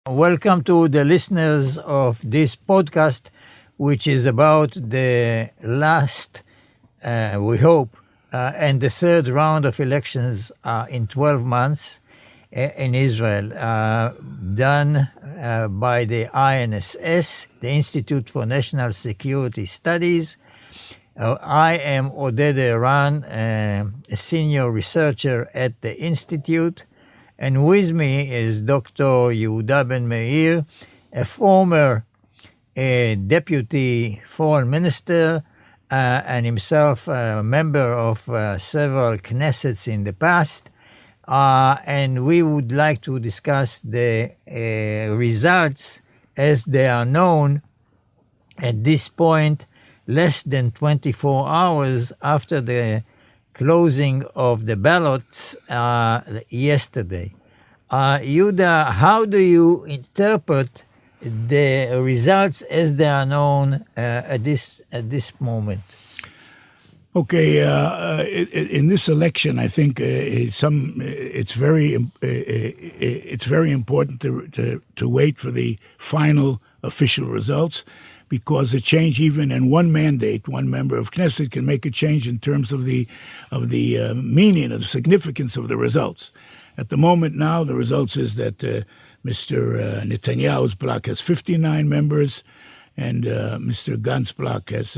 Welcome to the listeners of this podcast, which is about the last, we hope, and the third round of elections in 12 months in Israel, done by the INSS, the Institute for National Security Studies. I am Oded Eran, a senior researcher at the Institute, and with me is Dr. Yehuda Ben Meir, a former deputy foreign minister and himself a member of several Knessets in the past. And we would like to discuss the results as they are known at this point, less than 24 hours after the closing of the ballots yesterday. Yehuda, how do you interpret the results as they are known at this moment? Okay, in this election, I think it's very important to wait for the final official results, because a change even in one mandate, one member of Knesset, can make a change in terms of the meaning, of the significance of the results. At the moment now, the results is that Mr. Netanyahu's bloc has 59 members, and Mr. Gantz's bloc has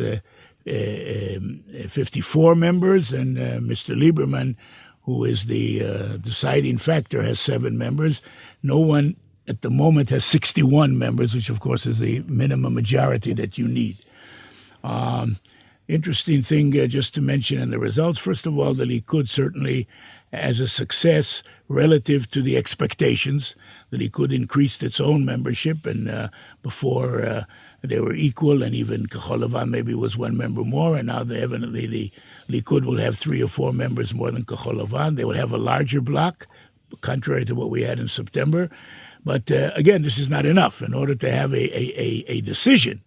54 members, and Mr. Lieberman, who is the deciding factor, has 7 members. No one at the moment has 61 members, which of course is the minimum majority that you need. Interesting thing just to mention in the results, first of all, the Likud certainly has a success relative to the expectations. The Likud increased its own membership, and before they were equal, and even Kahol Lavan maybe was 1 member more, and now evidently the Likud will have 3 or 4 members more than Kahol Lavan. They will have a larger bloc, contrary to what we had in September. But again, this is not enough. In order to have a decision,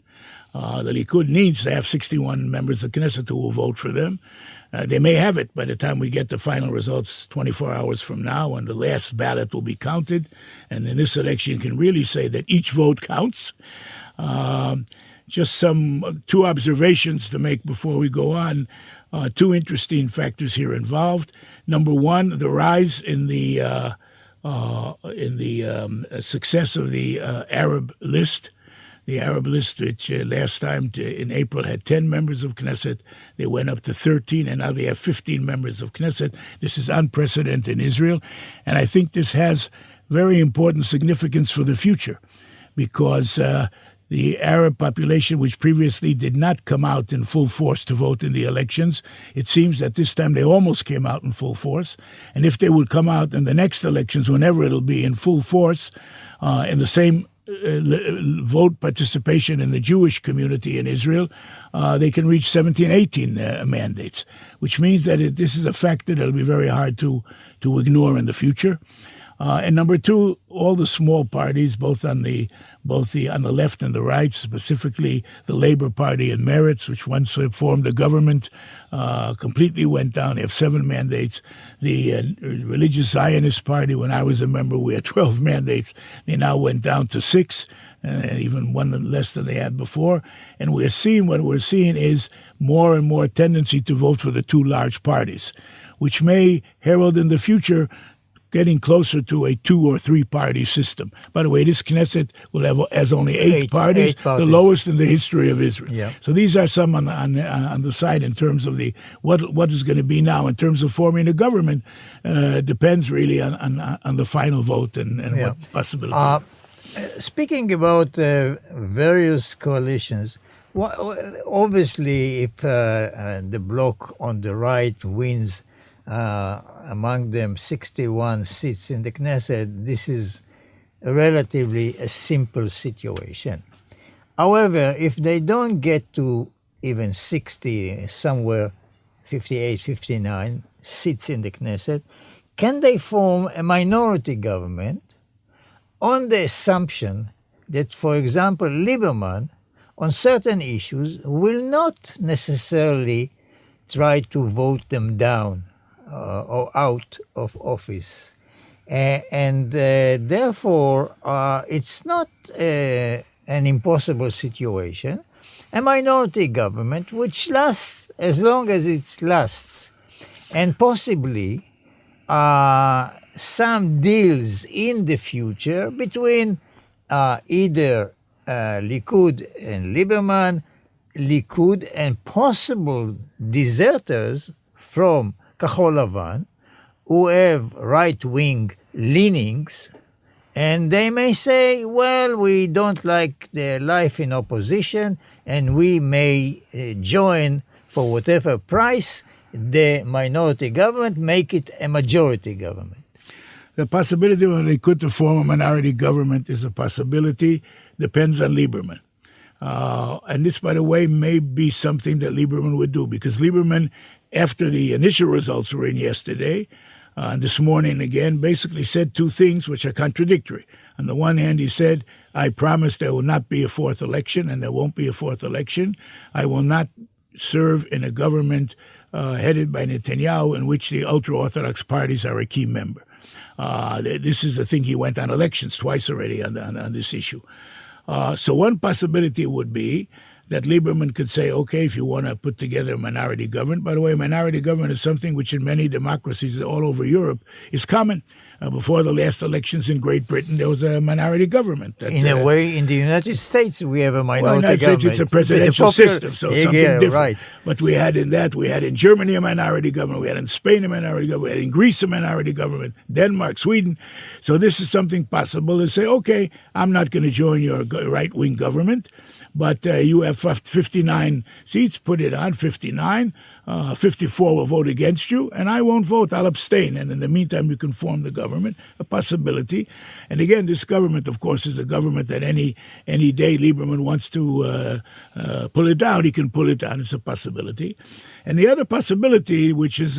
the Likud needs to have 61 members of Knesset who will vote for them. They may have it by the time we get the final results 24 hours from now, when the last ballot will be counted. And in this election, you can really say that each vote counts. Just 2 observations to make before we go on. 2 interesting factors here involved. Number one, the rise in the success of the Arab list. The Arab list, which last time in April had 10 members of Knesset, they went up to 13, and now they have 15 members of Knesset. This is unprecedented in Israel, and I think this has very important significance for the future, because the Arab population, which previously did not come out in full force to vote in the elections, it seems that this time they almost came out in full force. And if they would come out in the next elections, whenever it'll be in full force, in the same vote participation in the Jewish community in Israel, they can reach 17, 18 mandates, which means that this is a factor that will be very hard to ignore in the future. And number 2, all the small parties, both on the left and the right, specifically the Labor Party and Meretz, which once formed a government, completely went down. They have 7 mandates. The Religious Zionist Party, when I was a member, we had 12 mandates. They now went down to 6, even 1 less than they had before. And what we're seeing is more and more tendency to vote for the 2 large parties, which may herald in the future getting closer to a 2 or 3 party system. By the way, this Knesset has only 8 parties, the lowest in the history of Israel. Yeah. So these are some on the side in terms of what is going to be now in terms of forming a government. Depends really on the final vote and what possibilities. Speaking about various coalitions, obviously if the bloc on the right wins among them 61 seats in the Knesset, this is relatively a simple situation. However, if they don't get to even 60, somewhere 58, 59 seats in the Knesset, can they form a minority government on the assumption that, for example, Lieberman, on certain issues, will not necessarily try to vote them down or out of office? Therefore, it's not an impossible situation. A minority government which lasts as long as it lasts, and possibly some deals in the future between either Likud and Lieberman, Likud and possible deserters from Kahol Lavan who have right-wing leanings, and they may say, well, we don't like the life in opposition, and we may join for whatever price the minority government, make it a majority government. The possibility when they could to form a minority government is a possibility, depends on Lieberman. And this, by the way, may be something that Lieberman would do, because Lieberman, after the initial results were in yesterday, and this morning again, basically said two things which are contradictory. On the one hand, he said, I promise there will not be a fourth election, and there won't be a fourth election. I will not serve in a government headed by Netanyahu in which the ultra-Orthodox parties are a key member. This is the thing, he went on elections twice already on this issue. So one possibility would be that Lieberman could say, okay, if you want to put together a minority government. By the way, minority government is something which in many democracies all over Europe is common. Before the last elections in Great Britain, there was a minority government. In a way, in the United States, we have a minority government. United States, it's a presidential system, so it's something different. Right. But we had in Germany a minority government, we had in Spain a minority government, we had in Greece a minority government, Denmark, Sweden. So this is something possible to say, okay, I'm not going to join your right-wing government, but you have 59 seats, put it on 59, 54 will vote against you, and I won't vote, I'll abstain. And in the meantime, you can form the government, a possibility. And again, this government, of course, is a government that any day Lieberman wants to pull it down, he can pull it down, it's a possibility. And the other possibility, which is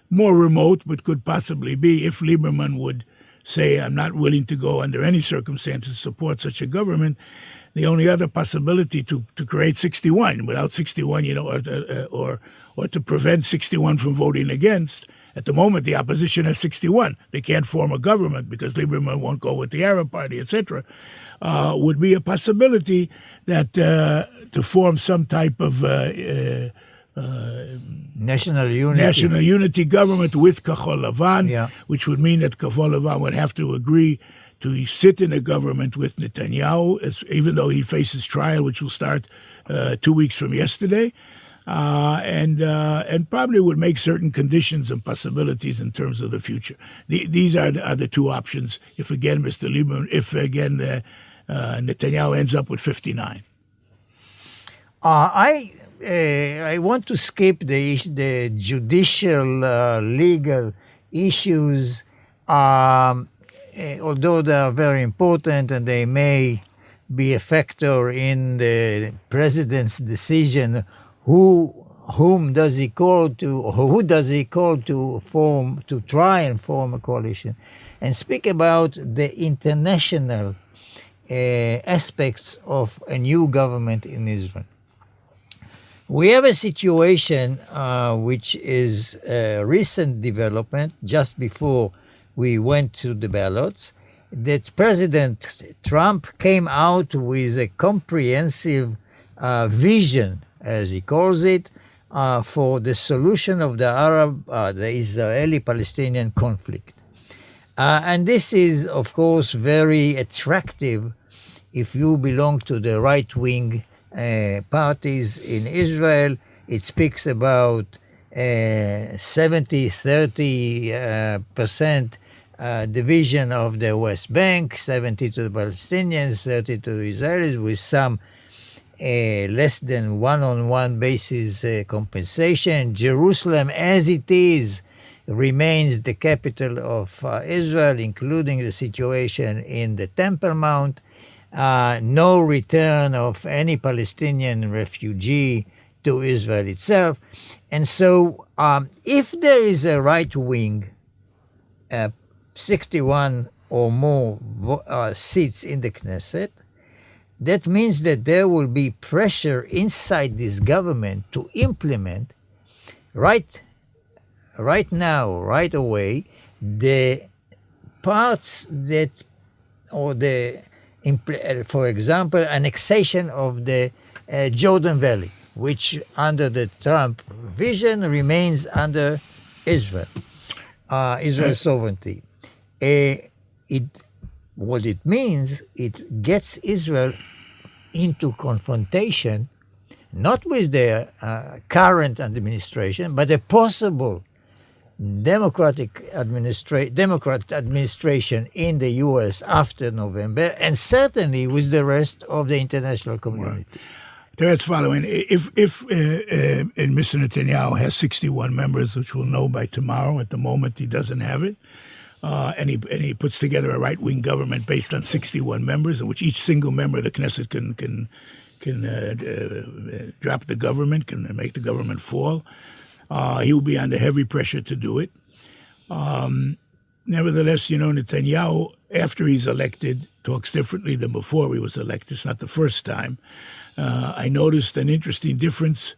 more remote, but could possibly be if Lieberman would say, I'm not willing to go under any circumstances support such a government, the only other possibility to create 61, without 61, or to prevent 61 from voting against. At the moment, the opposition has 61. They can't form a government because Lieberman won't go with the Arab Party, etc. Would be a possibility that to form some type of national unity government with Kahol Lavan, which would mean that Kahol Lavan would have to agree to sit in a government with Netanyahu, even though he faces trial, which will start 2 weeks from yesterday, and probably would make certain conditions and possibilities in terms of the future. These are the two options. If again, Mr. Lieberman, Netanyahu ends up with 59. I want to skip the judicial legal issues. Although they are very important and they may be a factor in the president's decision, whom does he call to, or who does he call to try and form a coalition, and speak about the international aspects of a new government in Israel. We have a situation which is a recent development just before we went to the ballots, that President Trump came out with a comprehensive vision, as he calls it, for the solution of the Israeli-Palestinian conflict. And this is, of course, very attractive if you belong to the right-wing parties in Israel. It speaks about 70-30% division of the West Bank, 70 to the Palestinians, 30 to the Israelis, with some less than one-on-one basis compensation. Jerusalem, as it is, remains the capital of Israel, including the situation in the Temple Mount. No return of any Palestinian refugee to Israel itself. And so if there is a right-wing 61 or more seats in the Knesset, that means that there will be pressure inside this government to implement right now, right away, the parts that, or for example, annexation of the Jordan Valley, which under the Trump vision remains under Israel, Israel's sovereignty. What it means, it gets Israel into confrontation, not with the current administration, but a possible Democrat administration in the U.S. after November, and certainly with the rest of the international community. That's following. If Mr. Netanyahu has 61 members, which we'll know by tomorrow, at the moment he doesn't have it, and he puts together a right-wing government based on 61 members, in which each single member of the Knesset can drop the government, can make the government fall. He will be under heavy pressure to do it. Nevertheless, Netanyahu, after he's elected, talks differently than before he was elected. It's not the first time. I noticed an interesting difference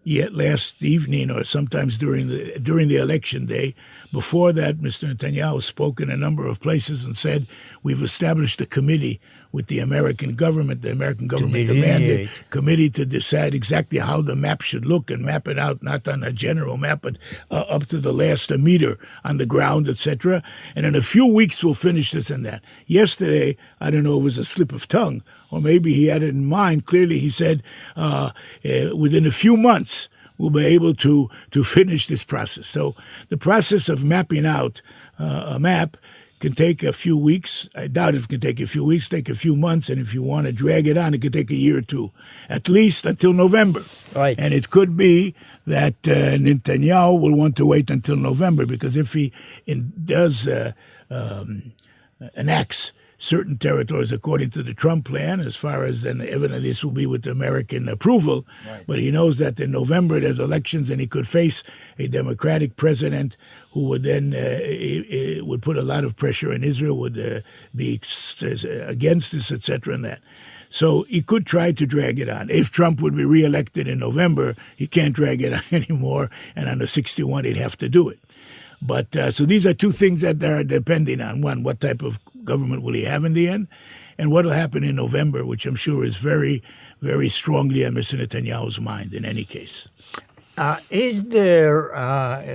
yet last evening, or sometimes during the election day. Before that, Mr. Netanyahu spoke in a number of places and said, "We've established a committee with the American government." The American government demanded committee to decide exactly how the map should look and map it out, not on a general map, but up to the last meter on the ground, etc. And in a few weeks, we'll finish this and that. Yesterday, I don't know, it was a slip of tongue, or maybe he had it in mind. Clearly, he said, within a few months, we'll be able to finish this process. So the process of mapping out a map can take a few weeks. I doubt it can take a few weeks, take a few months, and if you want to drag it on, it could take a year or two, at least until November. Right. And it could be that Netanyahu will want to wait until November, because if he does annex certain territories according to the Trump plan, as far as then evidently this will be with American approval, right. But he knows that in November there's elections and he could face a Democratic president who would then would put a lot of pressure on Israel, would be against this, etc. and that. So he could try to drag it on. If Trump would be reelected in November, he can't drag it on anymore, and under 61 he'd have to do it. But so these are two things that are depending on. One, what type of government will he have in the end? And what will happen in November, which I'm sure is very, very strongly on Mr. Netanyahu's mind in any case. Is there,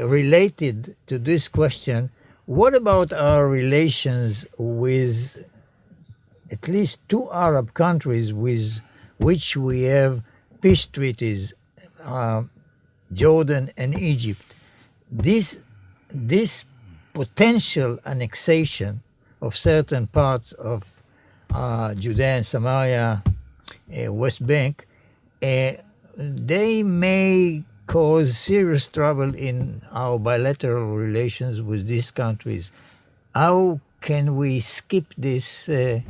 related to this question, what about our relations with at least two Arab countries with which we have peace treaties, Jordan and Egypt? This potential annexation of certain parts of Judea and Samaria, West Bank, they may cause serious trouble in our bilateral relations with these countries. How can we skip this, I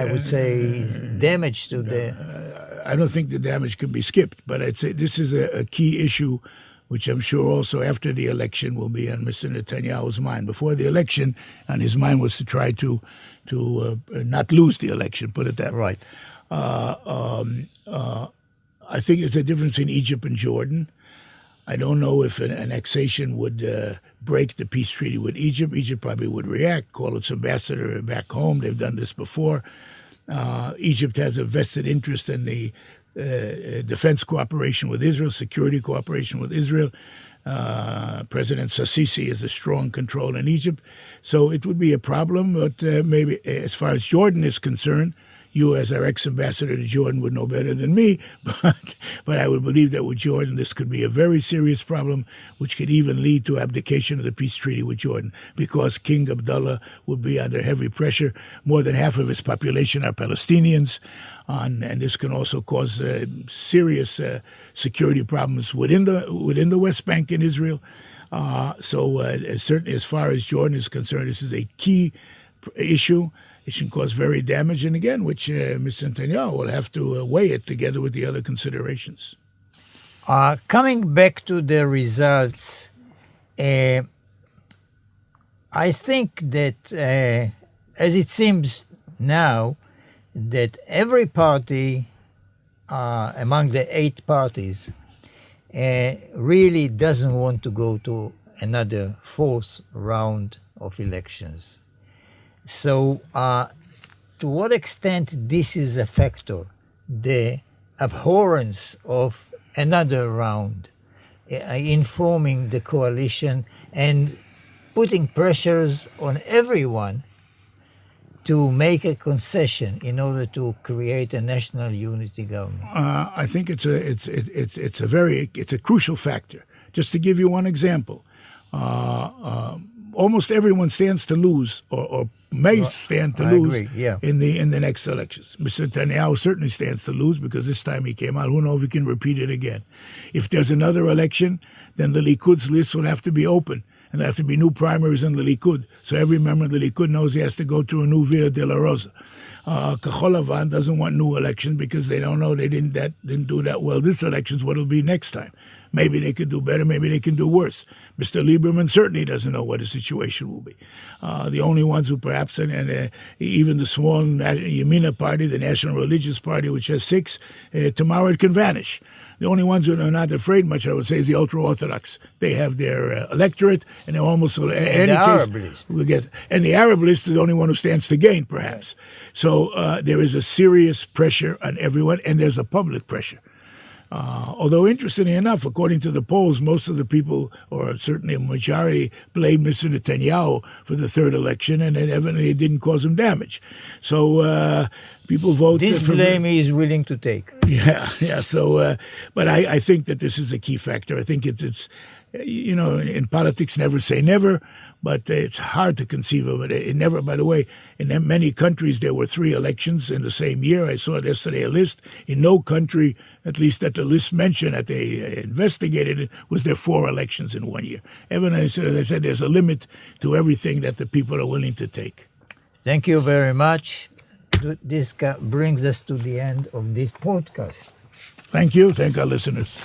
would say, damage to the... I don't think the damage can be skipped, but I'd say this is a key issue which I'm sure also after the election will be on Mr. Netanyahu's mind. Before the election, on his mind was to try to not lose the election, put it that way. Right. I think there's a difference in Egypt and Jordan. I don't know if an annexation would break the peace treaty with Egypt. Egypt probably would react, call its ambassador back home. They've done this before. Egypt has a vested interest in the defense cooperation with Israel, security cooperation with Israel. President Sisi has a strong control in Egypt. So it would be a problem, but maybe as far as Jordan is concerned, you as our ex-ambassador to Jordan would know better than me, but I would believe that with Jordan this could be a very serious problem, which could even lead to abdication of the peace treaty with Jordan, because King Abdullah would be under heavy pressure. More than half of his population are Palestinians, and this can also cause serious security problems within the West Bank in Israel. Certainly as far as Jordan is concerned, this is a key issue. It can cause very damage, and again, which Mr. Netanyahu will have to weigh it together with the other considerations. Coming back to the results, I think that, as it seems now, that every party among the 8 parties really doesn't want to go to another 4th round of elections. So, to what extent this is a factor, the abhorrence of another round, informing the coalition and putting pressures on everyone to make a concession in order to create a national unity government? I think it's a crucial factor. Just to give you one example, almost everyone stands to lose, or may stand to lose in the next elections. Mr. Netanyahu certainly stands to lose because this time he came out. Who knows if he can repeat it again? If there's another election, then the Likud's list will have to be open, and there have to be new primaries in the Likud. So every member of the Likud knows he has to go through a new Via de la Rosa. Kachol Lavan doesn't want new elections because they don't know they didn't do that well. This election's what it'll be next time. Maybe they could do better, maybe they can do worse. Mr. Lieberman certainly doesn't know what the situation will be. The only ones who perhaps, and even the small Yamina party, the National Religious Party, which has 6, tomorrow it can vanish. The only ones who are not afraid much, I would say, is the ultra-Orthodox. They have their electorate, and they're almost in any Arab case, list. And the Arab list is the only one who stands to gain, perhaps. So there is a serious pressure on everyone, and there's a public pressure. Although, interestingly enough, according to the polls, most of the people, or certainly a majority, blame Mr. Netanyahu for the third election, and evidently it didn't cause him damage. So people vote. This blame he is willing to take. Yeah. So, but I think that this is a key factor. I think it's in politics, never say never. But it's hard to conceive of it. It never, by the way, in many countries there were 3 elections in the same year. I saw yesterday a list. In no country, at least that the list mentioned, that they investigated it, was there 4 elections in 1 year. Evidently, as I said, there's a limit to everything that the people are willing to take. Thank you very much. This brings us to the end of this podcast. Thank you. Thank our listeners.